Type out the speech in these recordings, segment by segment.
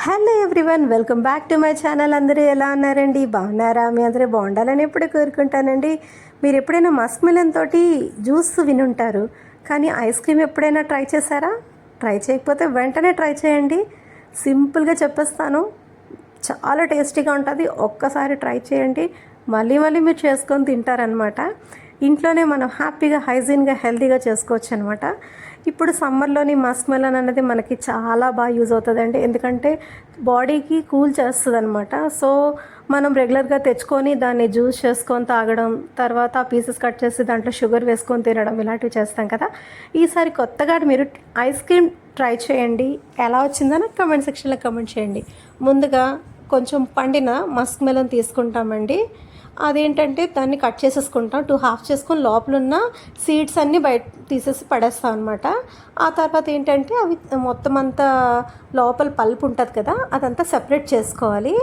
Hello everyone, welcome back to my channel. అందరూ ఎలా ఉన్నారండి? బాగున్నారా? మీ అందరూ బాగుండాలని ఎప్పుడు కోరుకుంటానండి. మీరు ఎప్పుడైనా మస్క్ మిలన్ తోటి జ్యూస్ వినుంటారు, కానీ ఐస్ క్రీమ్ ఎప్పుడైనా ట్రై చేశారా? ట్రై చేయకపోతే వెంటనే ట్రై చేయండి. సింపుల్గా చెప్పేస్తాను, చాలా టేస్టీగా ఉంటుంది. ఒక్కసారి ట్రై చేయండి, మళ్ళీ మళ్ళీ మీరు చేసుకొని తింటారనమాట. ఇంట్లోనే మనం హ్యాపీగా, హైజీన్గా, హెల్తీగా చేసుకోవచ్చు అనమాట. ఇప్పుడు సమ్మర్లోని మస్క్ మెలన్ అనేది మనకి చాలా బాగా యూజ్ అవుతుందండి, ఎందుకంటే బాడీకి కూల్ చేస్తుంది అనమాట. సో మనం రెగ్యులర్గా తెచ్చుకొని దాన్ని జ్యూస్ చేసుకొని తాగడం, తర్వాత ఆ పీసెస్ కట్ చేసి దాంట్లో షుగర్ వేసుకొని తినడం, ఇలాంటివి చేస్తాం కదా. ఈసారి కొత్తగా మీరు ఐస్ క్రీమ్ ట్రై చేయండి. ఎలా వచ్చిందో నాకు కమెంట్ సెక్షన్లో కమెంట్ చేయండి. ముందుగా కొంచెం పండిన మస్క్ మెలన్ తీసుకుంటామండి. అదేంటంటే దాన్ని కట్ చేసేసుకుంటాం, 2 హాఫ్ చేసుకొని లోపల ఉన్న సీడ్స్ అన్నీ బయట తీసేసి పడేస్తాం అనమాట. ఆ తర్వాత ఏంటంటే అవి మొత్తం అంతా లోపల పల్ప్ ఉంటుంది కదా, అదంతా సెపరేట్ చేసుకోవాలి.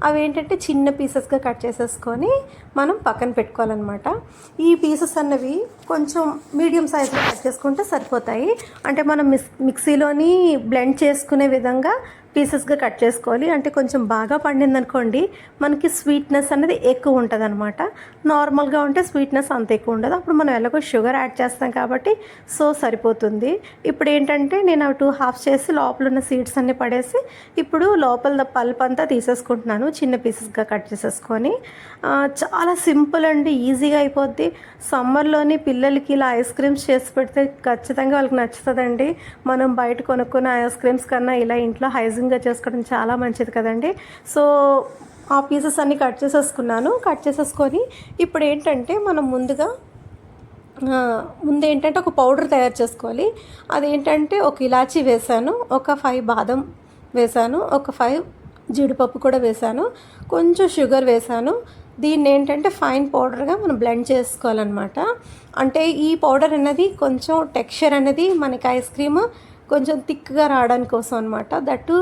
అవి ఏంటంటే చిన్న పీసెస్గా కట్ చేసేసుకొని మనం పక్కన పెట్టుకోవాలన్నమాట. ఈ పీసెస్ అన్నవి కొంచెం మీడియం సైజులో కట్ చేసుకుంటే సరిపోతాయి. అంటే మనం మిక్సీలోని బ్లెండ్ చేసుకునే విధంగా పీసెస్గా కట్ చేసుకోవాలి. అంటే కొంచెం బాగా పండిందనుకోండి, మనకి స్వీట్నెస్ అనేది ఎక్కువ ఉంటుంది అనమాట. నార్మల్గా ఉంటే స్వీట్నెస్ అంత ఎక్కువ ఉండదు. అప్పుడు మనం ఎలాగో షుగర్ యాడ్ చేస్తాం కాబట్టి సో సరిపోతుంది. ఇప్పుడు ఏంటంటే నేను 2 హాఫ్స్ చేసి లోపల ఉన్న సీడ్స్ అన్నీ పడేసి ఇప్పుడు లోపల పల్ప్ అంతా తీసేసుకుంటున్నాను, చిన్న పీసెస్గా కట్ చేసేసుకొని. చాలా సింపుల్ అండి, ఈజీగా అయిపోద్ది. సమ్మర్లోని పిల్లలకి ఇలా ఐస్ క్రీమ్స్ చేసి పెడితే ఖచ్చితంగా వాళ్ళకి నచ్చుతుందండి. మనం బయట కొనుక్కున్న ఐస్ క్రీమ్స్ కన్నా ఇలా ఇంట్లో హైజీన్గా చేసుకోవడం చాలా మంచిది కదండి. సో ఆ పీసెస్ అన్నీ కట్ చేసేసుకున్నాను. కట్ చేసేసుకొని ఇప్పుడు ఏంటంటే మనం ముందేంటంటే ఒక పౌడర్ తయారు చేసుకోవాలి. అదేంటంటే ఒక ఇలాచీ వేసాను, ఒక 5 బాదం వేసాను, ఒక 5 జీడిపప్పు కూడా వేసాను, కొంచెం షుగర్ వేసాను. దీన్ని ఏంటంటే ఫైన్ పౌడర్గా మనం బ్లెండ్ చేసుకోవాలన్నమాట. అంటే ఈ పౌడర్ అనేది కొంచెం టెక్స్చర్ అనేది మనకి ఐస్ క్రీమ్ కొంచెం థిక్గా రావడానికి కోసం అనమాట. దట్టు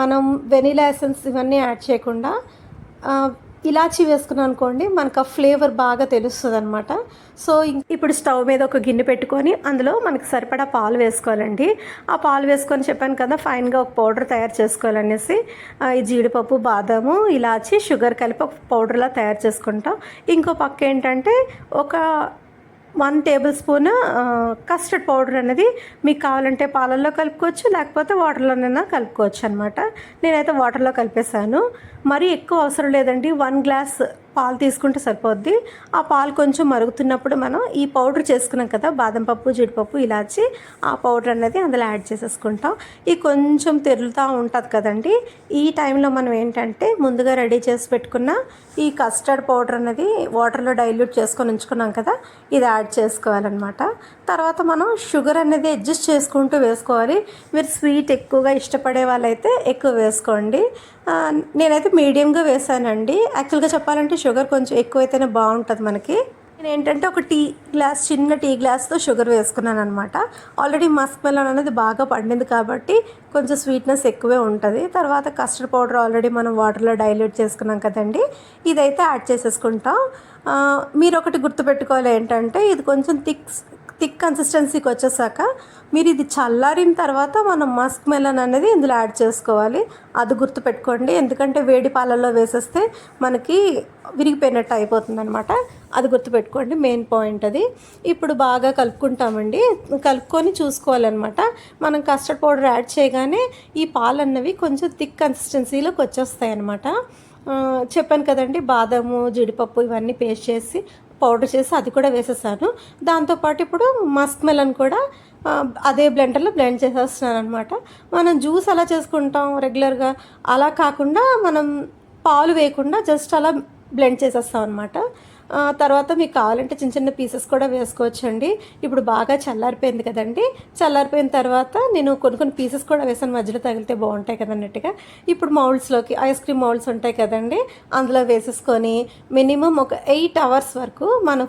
మనం వెనీలా ఎసెన్స్ ఇవన్నీ యాడ్ చేయకుండా ఇలాచీ వేసుకున్నాం అనుకోండి, మనకు ఆ ఫ్లేవర్ బాగా తెలుస్తుంది అనమాట. సో ఇప్పుడు స్టవ్ మీద ఒక గిన్నె పెట్టుకొని అందులో మనకు సరిపడా పాలు వేసుకోవాలండి. ఆ పాలు వేసుకొని చెప్పాను కదా ఫైన్గా ఒక పౌడర్ తయారు చేసుకోవాలనేసి, ఈ జీడిపప్పు, బాదాము, ఇలాచీ, షుగర్ కలిపి ఒక పౌడర్లా తయారు చేసుకుంటాం. ఇంకో పక్క ఏంటంటే ఒక 1 టేబుల్ స్పూన్ కస్టర్డ్ పౌడర్ అనేది మీకు కావాలంటే పాలల్లో కలుపుకోవచ్చు, లేకపోతే వాటర్లోనైనా కలుపుకోవచ్చు అనమాట. నేనైతే వాటర్లో కలిపేసాను. మరీ ఎక్కువ అవసరం లేదండి, 1 గ్లాస్ పాలు తీసుకుంటే సరిపోద్ది. ఆ పాలు కొంచెం మరుగుతున్నప్పుడు మనం ఈ పౌడర్ చేసుకున్నాం కదా, బాదం పప్పు, జీడిపప్పు, ఇలాచి, ఆ పౌడర్ అనేది అందులో యాడ్ చేసేసుకుంటాం. ఈ కొంచెం తెరులుతూ ఉంటుంది కదండి, ఈ టైంలో మనం ఏంటంటే ముందుగా రెడీ చేసి పెట్టుకున్న ఈ కస్టర్డ్ పౌడర్ అనేది వాటర్లో డైల్యూట్ చేసుకొని ఉంచుకున్నాం కదా, ఇది యాడ్ చేసుకోవాలన్నమాట. తర్వాత మనం షుగర్ అనేది అడ్జస్ట్ చేసుకుంటూ వేసుకోవాలి. మీరు స్వీట్ ఎక్కువగా ఇష్టపడే వాళ్ళైతే ఎక్కువ వేసుకోండి. నేనైతే మీడియంగా వేసానండి. యాక్చువల్గా చెప్పాలంటే షుగర్ కొంచెం ఎక్కువైతేనే బాగుంటుంది మనకి. నేను ఏంటంటే ఒక చిన్న టీ గ్లాస్తో షుగర్ వేసుకున్నాను అనమాట. ఆల్రెడీ మస్క్ మెలన్ అనేది బాగా పండింది కాబట్టి కొంచెం స్వీట్నెస్ ఎక్కువే ఉంటుంది. తర్వాత కస్టర్డ్ పౌడర్ ఆల్రెడీ మనం వాటర్లో డైల్యూట్ చేసుకున్నాం కదండి, ఇదైతే యాడ్ చేసేసుకుంటాం. మీరు ఒకటి గుర్తుపెట్టుకోవాలి ఏంటంటే, ఇది కొంచెం థిక్ కన్సిస్టెన్సీకి వచ్చేసాక మీరు ఇది చల్లారిన తర్వాత మనం మస్క్ మెలన్ అనేది ఇందులో యాడ్ చేసుకోవాలి. అది గుర్తుపెట్టుకోండి, ఎందుకంటే వేడి పాలల్లో వేసేస్తే మనకి విరిగిపోయినట్టు అయిపోతుంది అనమాట. అది గుర్తుపెట్టుకోండి, మెయిన్ పాయింట్ అది. ఇప్పుడు బాగా కలుపుకుంటామండి, కలుపుకొని చూసుకోవాలన్నమాట. మనం కస్టర్డ్ పౌడర్ యాడ్ చేయగానే ఈ పాలు అన్నవి కొంచెం థిక్ కన్సిస్టెన్సీలోకి వచ్చేస్తాయి అన్నమాట. చెప్పాను కదండి, బాదాము, జీడిపప్పు ఇవన్నీ పేస్ట్ చేసి పౌడర్ చేసి అది కూడా వేసేసాను. దాంతోపాటు ఇప్పుడు మస్క్ మెలన్ కూడా అదే బ్లెండర్లో బ్లెండ్ చేసేస్తున్నాను అనమాట. మనం జ్యూస్ అలా చేసుకుంటాం రెగ్యులర్గా, అలా కాకుండా మనం పాలు వేయకుండా జస్ట్ అలా బ్లెండ్ చేసేస్తాం అనమాట. తర్వాత మీకు కావాలంటే చిన్న చిన్న పీసెస్ కూడా వేసుకోవచ్చండి. ఇప్పుడు బాగా చల్లారిపోయింది కదండి, చల్లారిపోయిన తర్వాత నేను కొన్ని పీసెస్ కూడా వేసాను, మధ్యలో తగిలితే బాగుంటాయి కదన్నట్టుగా. ఇప్పుడు మౌల్డ్స్లోకి, ఐస్ క్రీమ్ మౌల్డ్స్ ఉంటాయి కదండి, అందులో వేసేసుకొని మినిమం ఒక 8 అవర్స్ వరకు మనం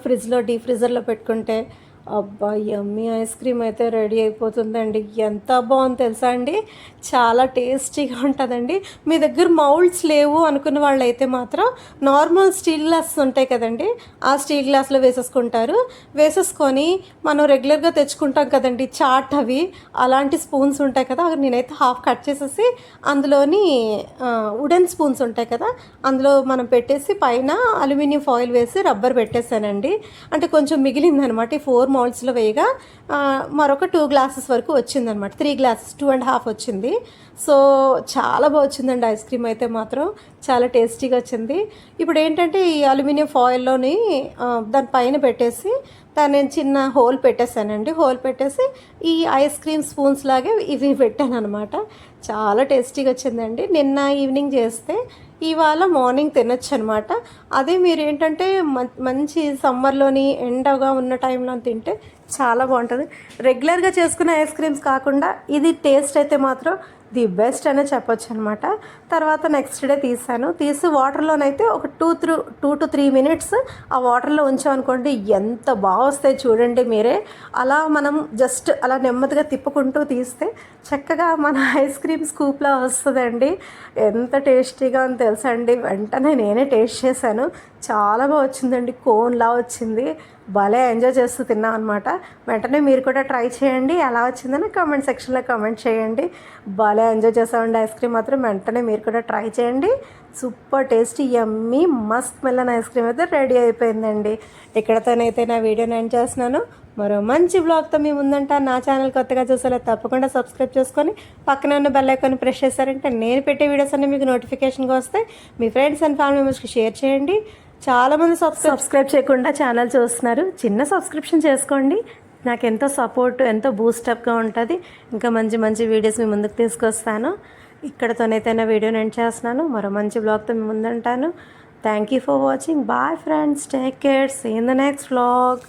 డీప్ ఫ్రీజర్లో పెట్టుకుంటే అబ్బా! యమ్మీ ఐస్ క్రీమ్ అయితే రెడీ అయిపోతుందండి. ఎంత బాగుంది తెలుసా అండి? చాలా టేస్టీగా ఉంటుందండి. మీ దగ్గర మౌల్డ్స్ లేవు అనుకున్న వాళ్ళైతే మాత్రం నార్మల్ స్టీల్ గ్లాస్ ఉంటాయి కదండి, ఆ స్టీల్ గ్లాస్లో వేసేసుకుంటారు. వేసేసుకొని మనం రెగ్యులర్గా తెచ్చుకుంటాం కదండి చాట్ అవి, అలాంటి స్పూన్స్ ఉంటాయి కదా, అవి నేనైతే హాఫ్ కట్ చేసేసి అందులోని వుడెన్ స్పూన్స్ ఉంటాయి కదా, అందులో మనం పెట్టేసి పైన అల్యూమినియం ఫాయిల్ వేసి రబ్బర్ పెట్టేశానండి. అంటే కొంచెం మిగిలిందనమాట. ఈ 4 మౌల్డ్స్లో వేయగా మరొక 2 గ్లాసెస్ వరకు వచ్చిందనమాట. 3 గ్లాసెస్ 2.5 వచ్చింది. సో చాలా బాగా వచ్చిందండి ఐస్ క్రీమ్ అయితే మాత్రం, చాలా టేస్టీగా వచ్చింది. ఇప్పుడు ఏంటంటే ఈ అల్యూమినియం ఫాయిల్లోని దానిపైన పెట్టేసి నేను చిన్న హోల్ పెట్టేశానండి. హోల్ పెట్టేసి ఈ ఐస్ క్రీమ్ స్పూన్స్ లాగే ఇవి పెట్టాను అనమాట. చాలా టేస్టీగా వచ్చిందండి. నిన్న ఈవినింగ్ చేస్తే ఇవాళ మార్నింగ్ తినొచ్చు అనమాట. అదే మీరు ఏంటంటే మంచి సమ్మర్లోని ఎండగా ఉన్న టైంలో తింటే చాలా బాగుంటుంది. రెగ్యులర్గా చేసుకునే ఐస్ క్రీమ్స్ కాకుండా ఇది టేస్ట్ అయితే మాత్రం ది బెస్ట్ అనే చెప్పొచ్చు అనమాట. తర్వాత నెక్స్ట్ డే తీసి వాటర్లోనైతే ఒక 2 to 3 మినిట్స్ ఆ వాటర్లో ఉంచామనుకోండి, ఎంత బాగా వస్తాయి చూడండి మీరే. అలా మనం జస్ట్ అలా నెమ్మదిగా తిప్పుకుంటూ తీస్తే చక్కగా మన ఐస్ క్రీమ్ స్కూప్లా వస్తుందండి. ఎంత టేస్టీగా అని తెలుసా అండి. వెంటనే నేనే టేస్ట్ చేశాను, చాలా బాగా వచ్చిందండి. కోన్లా వచ్చింది. భలే ఎంజాయ్ చేస్తూ తిన్నాం అనమాట. వెంటనే మీరు కూడా ట్రై చేయండి. ఎలా వచ్చిందని కామెంట్ సెక్షన్లో కామెంట్ చేయండి. భలే ఎంజాయ్ చేసామండి ఐస్ క్రీమ్ మాత్రం. వెంటనే మీరు కూడా ట్రై చేయండి. సూపర్ టేస్టీ యమ్మీ మస్క్ మెలన్ ఐస్ క్రీమ్ అయితే రెడీ అయిపోయిందండి. ఇక్కడతోనైతే నా వీడియోని ఎండ్ చేస్తున్నాను. మరో మంచి బ్లాగ్తో మీ ముందంట. నా ఛానల్ కొత్తగా చూసేలా తప్పకుండా సబ్స్క్రైబ్ చేసుకొని పక్కనే ఉన్న బెల్ ఐకాన్ ప్రెస్ చేశారంటే నేను పెట్టే వీడియోస్ అన్నీ మీకు నోటిఫికేషన్గా వస్తాయి. మీ ఫ్రెండ్స్ అండ్ ఫ్యామిలీ మెంబర్స్కి షేర్ చేయండి. చాలామంది సబ్స్క్రైబ్ చేయకుండా ఛానల్ చూస్తున్నారు. చిన్న సబ్స్క్రిప్షన్ చేసుకోండి. నాకు ఎంతో సపోర్ట్, ఎంతో బూస్టప్గా ఉంటుంది. ఇంకా మంచి మంచి వీడియోస్ మీ ముందుకు తీసుకొస్తాను. ఇక్కడతోనైతే నా వీడియోని ఎండ్ చేస్తున్నాను. మరో మంచి బ్లాగ్తో మీ ముందుంటాను. Thank you for watching. Bye friends, take care, see in the next vlog.